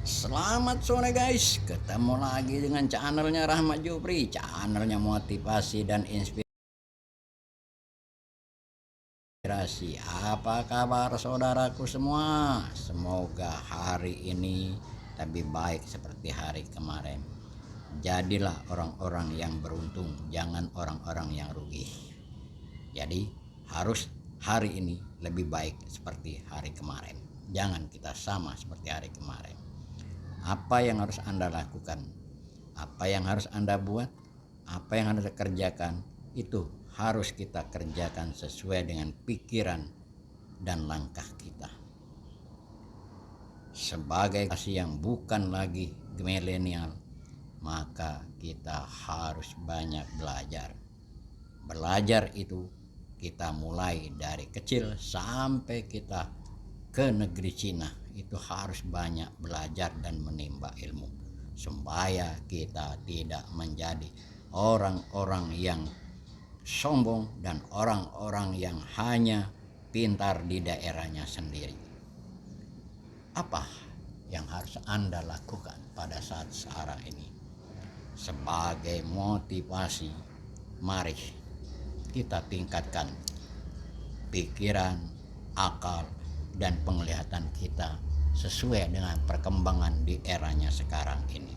Selamat sore guys, ketemu lagi dengan channelnya Rahmat Jupri, channelnya motivasi dan inspirasi. Apa kabar saudaraku semua? Semoga hari ini lebih baik seperti hari kemarin. Jadilah orang-orang yang beruntung, jangan orang-orang yang rugi. Jadi harus hari ini lebih baik seperti hari kemarin. Jangan kita sama seperti hari kemarin. Apa yang harus Anda lakukan, apa yang harus Anda buat, apa yang Anda kerjakan, itu harus kita kerjakan sesuai dengan pikiran dan langkah kita. Sebagai generasi yang bukan lagi milenial, maka kita harus banyak belajar. Belajar itu kita mulai dari kecil sampai kita ke negeri Cina, itu harus banyak belajar dan menimba ilmu supaya kita tidak menjadi orang-orang yang sombong dan orang-orang yang hanya pintar di daerahnya sendiri. Apa yang harus Anda lakukan pada saat sekarang ini? Sebagai motivasi, mari kita tingkatkan pikiran, akal, dan penglihatan kita sesuai dengan perkembangan di eranya sekarang ini.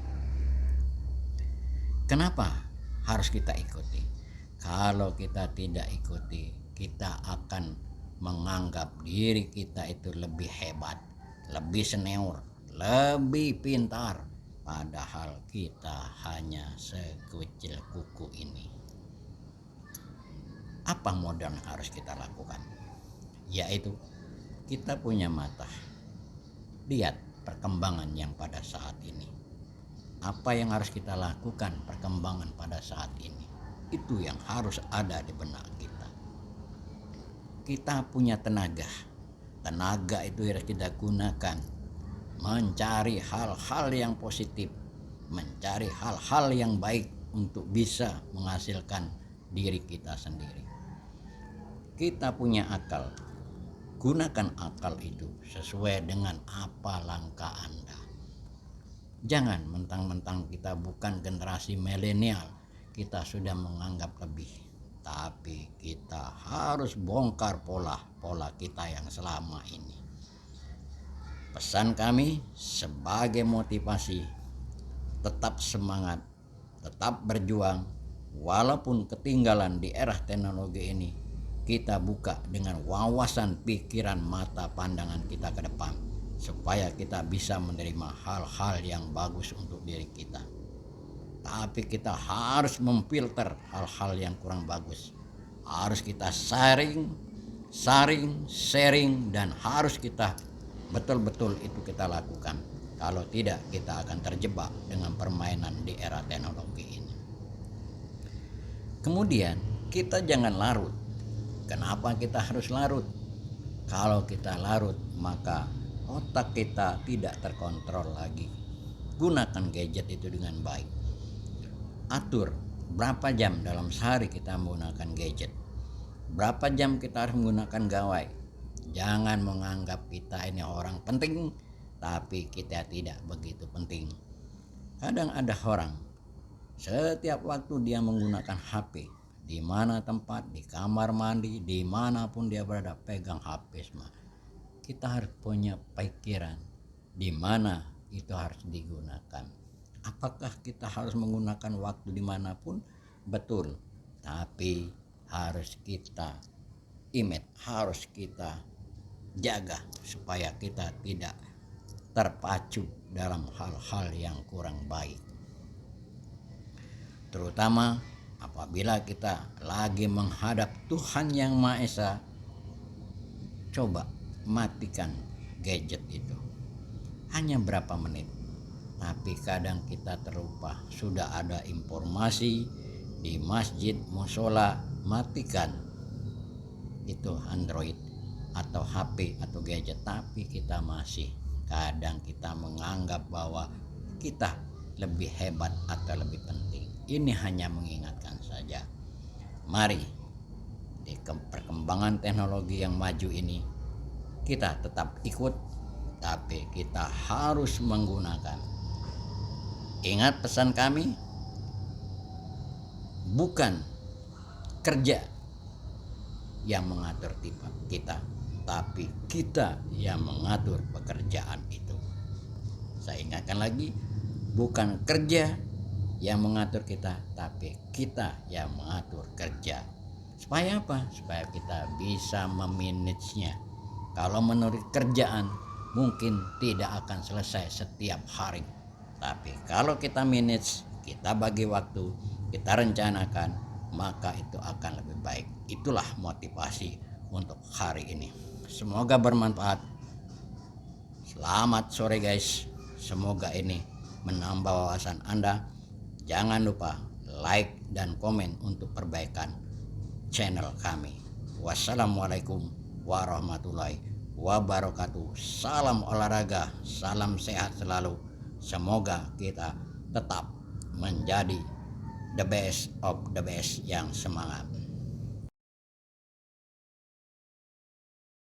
Kenapa harus kita ikuti? Kalau kita tidak ikuti, kita akan menganggap diri kita itu lebih hebat, lebih senior, lebih pintar, padahal kita hanya sekecil kuku ini. Apa modal yang harus kita lakukan? Yaitu kita punya mata, lihat perkembangan yang pada saat ini. Apa yang harus kita lakukan perkembangan pada saat ini? Itu yang harus ada di benak kita. Kita punya tenaga. Tenaga itu harus kita gunakan mencari hal-hal yang positif, mencari hal-hal yang baik untuk bisa menghasilkan diri kita sendiri. Kita punya akal, gunakan akal itu sesuai dengan apa langkah Anda. Jangan mentang-mentang kita bukan generasi milenial, kita sudah menganggap lebih. Tapi kita harus bongkar pola kita yang selama ini. Pesan kami sebagai motivasi, tetap semangat, tetap berjuang, walaupun ketinggalan di era teknologi ini. Kita buka dengan wawasan pikiran mata pandangan kita ke depan supaya kita bisa menerima hal-hal yang bagus untuk diri kita. Tapi kita harus memfilter hal-hal yang kurang bagus. Harus kita sharing, dan harus kita betul-betul itu kita lakukan. Kalau tidak, kita akan terjebak dengan permainan di era teknologi ini. Kemudian kita jangan larut. Kenapa kita harus larut? Kalau kita larut, maka otak kita tidak terkontrol lagi. Gunakan gadget itu dengan baik. Atur berapa jam dalam sehari kita menggunakan gadget. Berapa jam kita harus menggunakan gawai. Jangan menganggap kita ini orang penting, tapi kita tidak begitu penting. Kadang ada orang, setiap waktu dia menggunakan HP, di mana tempat, di kamar mandi, dimanapun dia berada, pegang HP semua. Kita harus punya pikiran di mana itu harus digunakan. Apakah kita harus menggunakan waktu dimanapun? Betul, tapi harus kita harus kita jaga supaya kita tidak terpacu dalam hal-hal yang kurang baik. Terutama apabila kita lagi menghadap Tuhan Yang Maha Esa, coba matikan gadget itu. Hanya berapa menit. Tapi kadang kita terlupa, sudah ada informasi di masjid, musola, matikan itu Android atau HP atau gadget, tapi kita masih kadang kita menganggap bahwa kita lebih hebat atau lebih penting. Ini hanya mengingatkan saja. Mari di perkembangan teknologi yang maju ini kita tetap ikut, tapi kita harus menggunakan. Ingat pesan kami, bukan kerja yang mengatur kita, tapi kita yang mengatur pekerjaan itu. Saya ingatkan lagi, bukan kerja yang mengatur kita, tapi kita yang mengatur kerja. Supaya apa? Supaya kita bisa memanagenya. Kalau menurut kerjaan mungkin tidak akan selesai setiap hari, tapi kalau kita manage, kita bagi waktu, kita rencanakan, maka itu akan lebih baik. Itulah motivasi untuk hari ini. Semoga bermanfaat. Selamat sore guys. Semoga ini menambah wawasan Anda. Jangan lupa like dan komen untuk perbaikan channel kami. Wassalamualaikum warahmatullahi wabarakatuh. Salam olahraga, salam sehat selalu. Semoga kita tetap menjadi the best of the best yang semangat.